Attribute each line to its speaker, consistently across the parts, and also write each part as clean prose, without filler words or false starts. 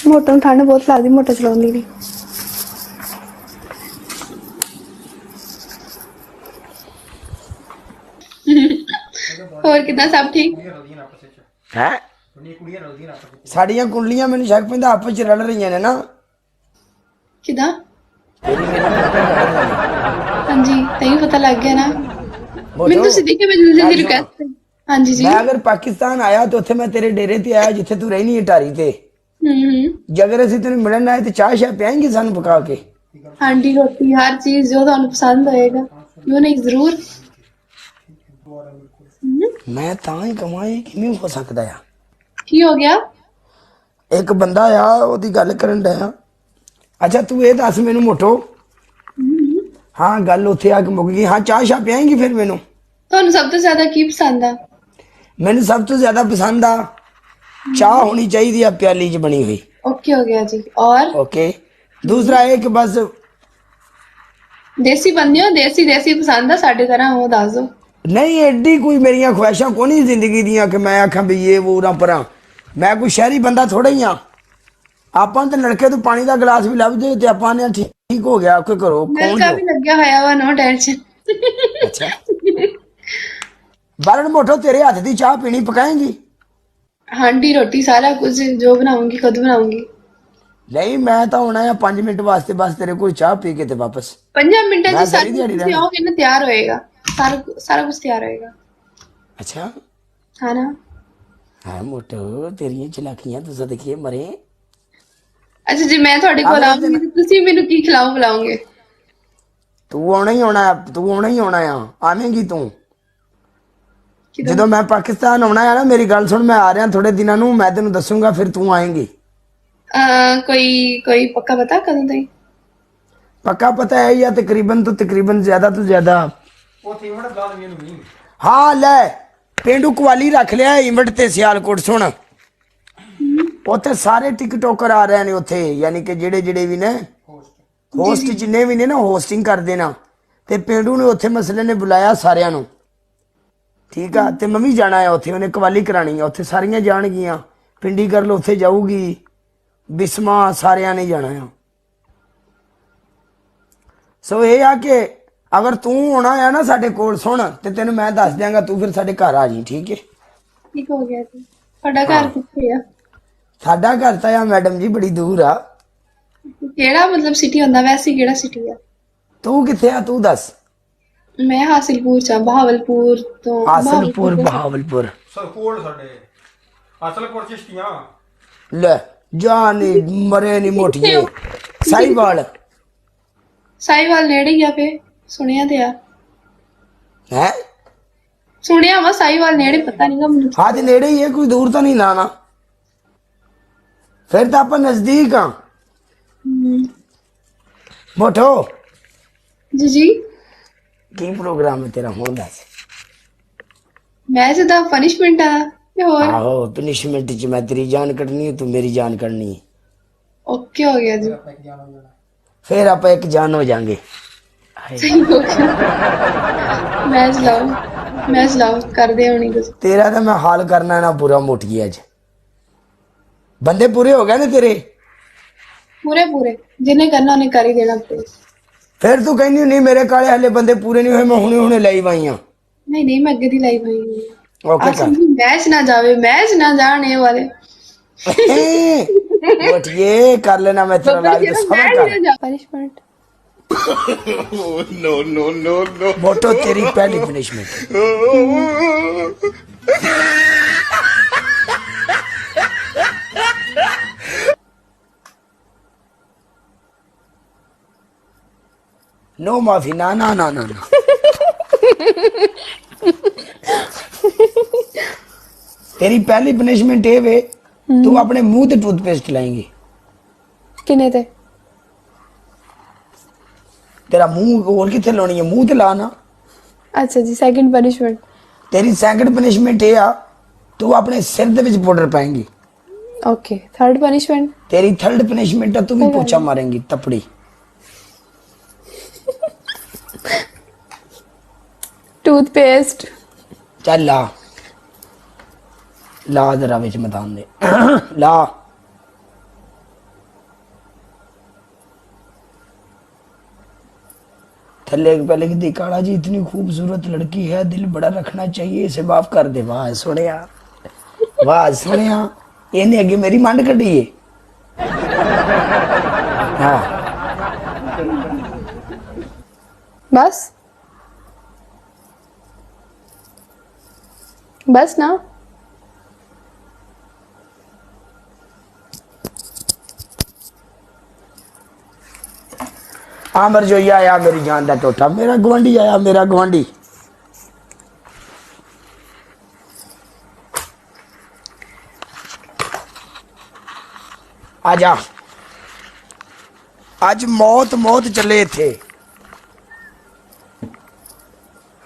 Speaker 1: मोटा नूं ठंड बहुत लगदी, मोटा चलाउंदी नहीं।
Speaker 2: ਹੋਰ ਕਿਦਾਂ ਸਭ ਠੀਕ?
Speaker 3: है साड़ियां कुंडलियां मैनू शक पैंदा आपस च रल रही ने ना।
Speaker 2: ਕਿਦਾਂ?
Speaker 3: तेरी मेरी कुंडलियां रल रही हैं।
Speaker 2: ਹਾਂਜੀ ਤੈਨੂੰ ਪਤਾ ਲੱਗ ਗਿਆ ਨਾ।
Speaker 3: मोटो,
Speaker 2: ਮੈਨੂੰ ਤੁਸੀਂ ਦੇਖੇ ਮੈਨੂੰ
Speaker 3: गल
Speaker 2: ਦੀ
Speaker 3: सुन,
Speaker 2: ਰਿਕਵੈਸਟ। ਹਾਂਜੀ ਜੀ।
Speaker 3: मैं अगर पाकिस्तान आया तो उत्थे मैं तेरे डेरे ते आया जिथे तू रहनी है टारी ते। जे अगर असीं तेनू मिलन आए तो चाह शाह पियाएंगे सानू पका के?
Speaker 2: हांडी रोटी हर चीज जो ਤੁਹਾਨੂੰ ਪਸੰਦ ਹੋਏਗਾ क्यों नहीं जरूर।
Speaker 3: मैं तां ही कमां ये किवें हो सकदा आ?
Speaker 2: ਕੀ ਹੋ ਗਿਆ?
Speaker 3: एक बंदा आ ओदी गल करन डया। अच्छा तू ये दस मैनू मोटो, हाँ गल उत्थे आके मुक गई। हाँ चाह शाह पियाएंगी फिर मैनू?
Speaker 2: ਤੁਹਾਨੂੰ ਸਭ ਤੋਂ ਜ਼ਿਆਦਾ ਕੀ ਪਸੰਦ ਆ?
Speaker 3: मैनू सब तो ज्यादा पसंद आ चाह होनी चाहिए आ प्याली च बनी हुई।
Speaker 2: ओके हो गया जी। और
Speaker 3: ओके दूसरा है कि बस
Speaker 2: देसी बंदे हो, देसी देसी पसंद आ साडे तरह हो दस दो।
Speaker 3: नहीं एडी कोई मेरिया ख्वाहिशां को नहीं जिंदगी दियां कि मैं आखा भी ये वो उरा परा। मैं कोई शहरी बंदा थोड़ा ही हाँ। ਆਪਾਂ ਤੇ ਲੜਕੇ ਤੋਂ ਪਾਣੀ ਦਾ ਗਲਾਸ ਵੀ ਲੱਭ ਜੇ ਤੇ ਆਪਾਂ ਨੇ ਠੀਕ ਹੋ ਗਿਆ ਕੋਈ ਕਰੋ ਕੌਣ
Speaker 2: नलका
Speaker 3: जो
Speaker 2: भी लग गया होया वा, नो टेंशन।
Speaker 3: अच्छा बालन मोटो तेरे हाथ दी चाह पीनी पकाएंगी?
Speaker 2: हांडी रोटी सारा कुछ जो बनाऊंगी खुद बनाऊंगी।
Speaker 3: नहीं मैं तो आना है 5 मिनट वास्ते बस तेरे को चाह पी के ते वापस
Speaker 2: 5 मिनट
Speaker 3: मैं
Speaker 2: जी
Speaker 3: सारी
Speaker 2: सारा
Speaker 3: दिहाड़ी
Speaker 2: कुछ
Speaker 3: रहना।
Speaker 2: आओगे ना तैयार होएगा। सारा कुछ तैयार होएगा।
Speaker 3: अच्छा
Speaker 2: हाँ ना।
Speaker 3: हाँ मोटो तेरिया चलाकियां तुसा देखिए मरे।
Speaker 2: अच्छा जी मैं थोड़े को
Speaker 3: अगले
Speaker 2: आऊंगी
Speaker 3: दिन
Speaker 2: तो तुसी मेनू की खिलाओ बुलाओगे?
Speaker 3: तू आना ही आना तू आना ही आना आ आवेंगी तू
Speaker 2: किधर?
Speaker 3: ਜਦੋਂ ਮੈਂ ਪਾਕਿਸਤਾਨ ਆਉਣਾ ਹੈ ਨਾ ਮੇਰੀ ਗੱਲ ਸੁਣ ਮੈਂ ਆ ਰਿਹਾ ਥੋੜੇ ਦਿਨਾਂ ਨੂੰ ਮੈਂ ਤੈਨੂੰ ਦੱਸੂਗਾ ਫਿਰ ਤੂੰ ਆਏਂਗੀ।
Speaker 2: कोई कोई पक्का बता कदों तक?
Speaker 3: पक्का पता है या तकरीबन तो तकरीबन ज्यादा तो ज्यादा हाँ ले पेंडू कवाली रख लिया इवेंट ते सियालकोट सुन उत्थे सारे टिकटॉकर आ रहे ने उत्थे यानी कि जेड़े जेड़े भी ने होस्ट जिन्ने भी ने ना होस्टिंग कर देना ते पेंडू ने उत्थे मसले ने बुलाया सारियां नु ठीक है ते मैं भी जाना है उत्थे उन्हें कवाली करानी है उत्थे सारियां जाणगियां पिंडी गर्ल उत्थे जाऊगी बिस्मा सारियां ने जाना है। सो ये आ कि अगर तू आना है ना साडे कोल सुन ते तेन मैं दस दियांगा तू फिर साडे घर आ जी ठीक है?
Speaker 2: ठीक हो गया जी। ਤੁਹਾਡਾ ਘਰ ਕਿੱਥੇ ਆ?
Speaker 3: साडा घर तो आ मैडम जी बड़ी दूर आ।
Speaker 2: ਕਿਹੜਾ ਮਤਲਬ ਸਿਟੀ ਹੁੰਦਾ ਵੈਸੇ ਕਿਹੜਾ ਸਿਟੀ ਆ?
Speaker 3: तू किथे आ तू दस?
Speaker 2: ਮੈਂ ਹਾਸਿਲਪੁਰ ਚ ਆ, ਬਹਾਵਲਪੁਰ ਤੋਂ।
Speaker 3: हासिलपुर बहावलपुर
Speaker 4: ਸਰਕੋਲ ਸਾਡੇ ਅਸਲਪੁਰ ਚਿਸ਼ਤੀਆਂ
Speaker 3: ले जा नहीं मरे नहीं मोटिए साहिवाल
Speaker 2: ਸਾਈਵਾਲ ਨੇੜੇ ਹੀ ਆ ਫੇ ਸੁਣਿਆ ਤੇ ਆ।
Speaker 3: है
Speaker 2: ਸੁਣਿਆ ਵਾ ਸਾਈਵਾਲ ਨੇੜੇ ਪਤਾ ਨਹੀਂਗਾ ਮੈਨੂੰ।
Speaker 3: हाँ तो नेड़े ही है कोई दूर तो नहीं लाना फिर तो आप नजदीक हाँ। मोटो
Speaker 2: ਜੀ ਜੀ
Speaker 3: की प्रोग्राम है तेरा हों दस?
Speaker 2: ਮੈਂ ਜਦਾ ਪਨਿਸ਼ਮੈਂਟ ਆ ਤੇ ਹੋਰ।
Speaker 3: आहो पनिशमेंट च मैं तेरी जान कटनी है तू मेरी जान करनी है
Speaker 2: ਓਕੇ ਹੋ ਗਿਆ ਜੀ।
Speaker 3: फिर आप एक जान हो जाएंगे।
Speaker 2: ਸਹੀ ਹੋ ਗਿਆ। ਮੈਂ ਚਲਾਓ ਕਰਦੇ ਹੋਣੀ ਕੁਝ।
Speaker 3: तेरा तो मैं हाल करना है ना बुरा मोटी अज बंदे पूरे हो गए ना तेरे?
Speaker 2: ਪੂਰੇ ਪੂਰੇ ਜਿੰਨੇ ਕਰਨਾ ਉਹਨੇ ਕਰ ਹੀ ਦੇਣਾ ਪਲੀਜ਼।
Speaker 3: फिर तू कहनी नहीं मेरे काले हले बंदे पूरे नहीं हुए मैं हुने हुने लाई पाई हाँ।
Speaker 2: ਨਹੀਂ ਨਹੀਂ ਮੈਂ ਅੱਗੇ ਦੀ ਲਾਈ ਹੋਈ ਹੋਈ
Speaker 3: ओके कर
Speaker 2: ਮੈਚ ਨਾ ਜਾਵੇ ਮੈਚ ਨਾ ਜਾਣੇ ਵਾਲੇ।
Speaker 3: मोटिए कर लेना मैं तेरा लाल के सबर कर।
Speaker 2: पनिशमेंट
Speaker 3: मोटो तेरी पहली पनिशमेंट नो माफी ना ना ना ना ना तेरी पहली पनिशमेंट ये वे तू अपने मुंह ते टूथपेस्ट लाएंगी।
Speaker 1: किने ते?
Speaker 3: तेरा मुंह और किथे लानी है मुंह ते लाना।
Speaker 1: अच्छा जी सेकंड पनिशमेंट।
Speaker 3: तेरी सेकंड पनिशमेंट ये आ तू अपने सिर दे विच पाउडर पाएंगी।
Speaker 1: Okay third punishment.
Speaker 3: तेरी थर्ड पनिशमेंट है तू भी पोछा मारेंगी तपड़ी।
Speaker 1: टूथपेस्ट।
Speaker 3: चल ला ला जरा विच मैदान दे ला थल्ले पहले की दी काला जी इतनी खूबसूरत लड़की है, दिल बड़ा रखना चाहिए, इसे माफ कर दे। वाह सुनिया, वाह सुनिया, इन्हें अगे मेरी मंड कटी है। हाँ
Speaker 1: बस बस ना।
Speaker 3: आमर जो ये आया मेरी जान का टोटा, मेरा गुआंढी आया, मेरा गुआंढी। आजा, आज मौत मौत चले थे,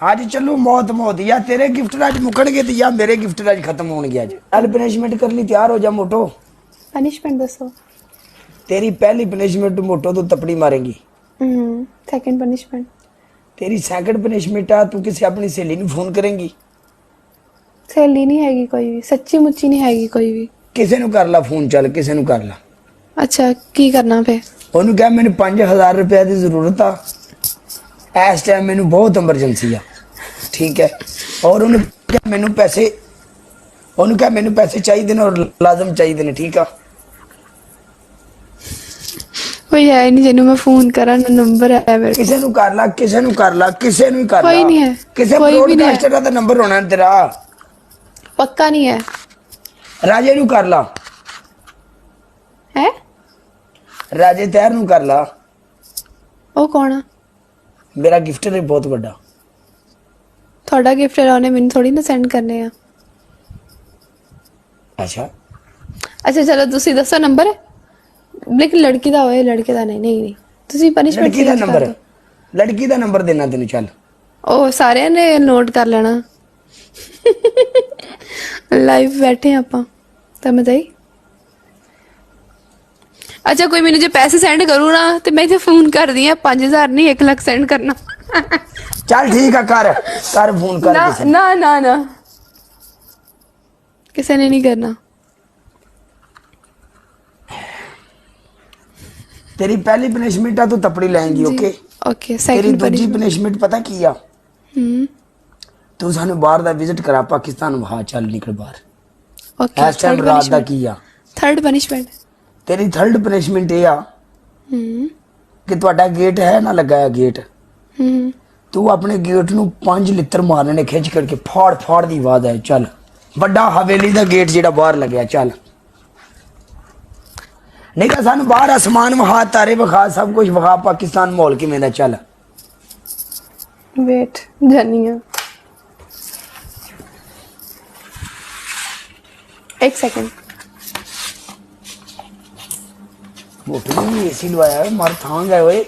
Speaker 3: आज चलो मौत मौत, या तेरे गिफ्ट आज मुकन गए थे या मेरे गिफ्ट आज खत्म होने गया। कल पनिशमेंट कर ली, तैयार हो जा मोटो।
Speaker 1: पनिशमेंट दसो।
Speaker 3: तेरी पहली पनिशमेंट मोटो तो तपड़ी मारेंगी।
Speaker 1: Second punishment.
Speaker 3: तेरी सेकंड पनिशमेंट आ, तू किसी अपनी सहेली ਨੂੰ फोन करेंगी।
Speaker 1: सहेली नहीं हैगी कोई भी, सच्ची मुच्ची नहीं हैगी कोई भी।
Speaker 3: ਕਿਸੇ ਨੂੰ ਕਰ ਲਾ ਫੋਨ, ਚੱਲ ਕਿਸੇ ਨੂੰ ਕਰ ਲਾ।
Speaker 1: अच्छा की करना पे?
Speaker 3: ਉਹਨੂੰ ਕਹਿ ਮੈਨੂੰ 5000 ਰੁਪਏ ਦੀ ਜ਼ਰੂਰਤ ਆ, ਇਸ ਟਾਈਮ ਮੈਨੂੰ ਬਹੁਤ ਐਮਰਜੈਂਸੀ ਆ, ਠੀਕ ਹੈ। ਔਰ ਉਹਨੂੰ ਕਹਿ ਮੈਨੂੰ ਪੈਸੇ, ਉਹਨੂੰ ਕਹਿ ਮੈਨੂੰ ਪੈਸੇ ਚਾਹੀਦੇ ਨੇ ਔਰ ਲਾਜ਼ਮ ਚਾਹੀਦੇ ਨੇ, ਠੀਕ ਆ।
Speaker 1: कोई है नहीं जिन्हों मैं फोन करा, ना नंबर है मेरे
Speaker 3: ਕਿਸੇ ਨੂੰ ਕਰ ਲਾ, ਕਿਸੇ ਨੂੰ ਕਰ ला, ਕਿਸੇ ਨੂੰ ਹੀ ਕਰ ला।
Speaker 1: ਕੋਈ ਨਹੀਂ ਹੈ,
Speaker 3: ਕਿਸੇ
Speaker 1: ਕੋਈ ਵੀ ਨਹੀਂ ਹੈ।
Speaker 3: ਬ੍ਰੌਡਕਾਸਟਰ ਦਾ ਨੰਬਰ ਹੋਣਾ ਤੇਰਾ।
Speaker 1: पक्का नहीं है।
Speaker 3: ਰਾਜੇ ਨੂੰ ਕਰ ਲਾ,
Speaker 1: है
Speaker 3: ਰਾਜੇ ਤੈਰ ਨੂੰ ਕਰ ਲਾ।
Speaker 1: वो कौन है?
Speaker 3: ਮੇਰਾ ਗਿਫਟਰ ਹੈ ਬਹੁਤ ਵੱਡਾ।
Speaker 1: थोड़ा गिफ्ट है, उन्हें मैंने थोड़ी ना सेंड करने हैं।
Speaker 3: ਅੱਛਾ
Speaker 1: अच्छा चलो तुसी दसो नंबर है, लेकिन लड़की दा होए, लड़के दा नहीं। नहीं नहीं तुसी पनिशमेंट
Speaker 3: ਲੜਕੀ ਦਾ ਨੰਬਰ, ਲੜਕੀ ਦਾ ਨੰਬਰ ਦੇਣਾ ਤੈਨੂੰ, ਚੱਲ।
Speaker 1: ओ सारे ने नोट कर लेना। लाइव बैठे ਆਪਾਂ ਤਾਂ ਮੈਂ ਜਾਈ। अच्छा कोई मैंने जो पैसे सेंड करूँ ना तो मैं इसे फोन कर दी 5000 नहीं 1 लाख सेंड करना।
Speaker 3: ਚੱਲ ਠੀਕ ਆ, ਕਰ ਕਰ ਫੋਨ ਕਰ
Speaker 1: ना
Speaker 3: ਕਿਸੇ ਨੂੰ।
Speaker 1: ना ना ना किसी ने नहीं करना।
Speaker 3: तेरी पहली पनिशमेंट आ, तू तपड़ी लाएंगी, ओके।
Speaker 1: ओके
Speaker 3: तेरी
Speaker 1: सेकंड
Speaker 3: दूजी पनिशमेंट पता की आ,
Speaker 1: हम्म
Speaker 3: तू सानू बाहर दा विजिट करा, पाकिस्तान वहा चल निकल बाहर।
Speaker 1: ओके
Speaker 3: इस टाइम रात दा की आ।
Speaker 1: Third punishment.
Speaker 3: तेरी थर्ड पनिशमेंट ये आ
Speaker 1: हम्म
Speaker 3: कि ਤੁਹਾਡਾ गेट है ना लगाया गेट,
Speaker 1: हम्म
Speaker 3: तू अपने गेट ਨੂੰ 5 ਲਿੱਤਰ ਮਾਰਨੇ ਨੇ ਖਿੱਚ ਕਰਕੇ, ਫਾੜ ਫਾੜ ਦੀ ਆਵਾਜ਼ ਆਏ। ਚੱਲ ਵੱਡਾ ਹਵੇਲੀ ਦਾ ਗੇਟ ਜਿਹੜਾ ਬਾਹਰ ਲੱਗਿਆ, ਚੱਲ। ਨਹੀਂ ਤਾਂ ਸਾਨੂੰ ਬਾਹਰ ਆਸਮਾਨ ਵਿਖਾ, ਤਾਰੇ ਵਿਖਾ, ਸਭ ਕੁਝ ਵਿਖਾ, ਪਾਕਿਸਤਾਨ ਮਾਹੌਲ ਕਿਵੇਂ ਦਾ। ਚੱਲ
Speaker 1: वेट जानी है 1 सेकंड।
Speaker 3: मोटू ने एसी लवाया है, मर थांग है ओए।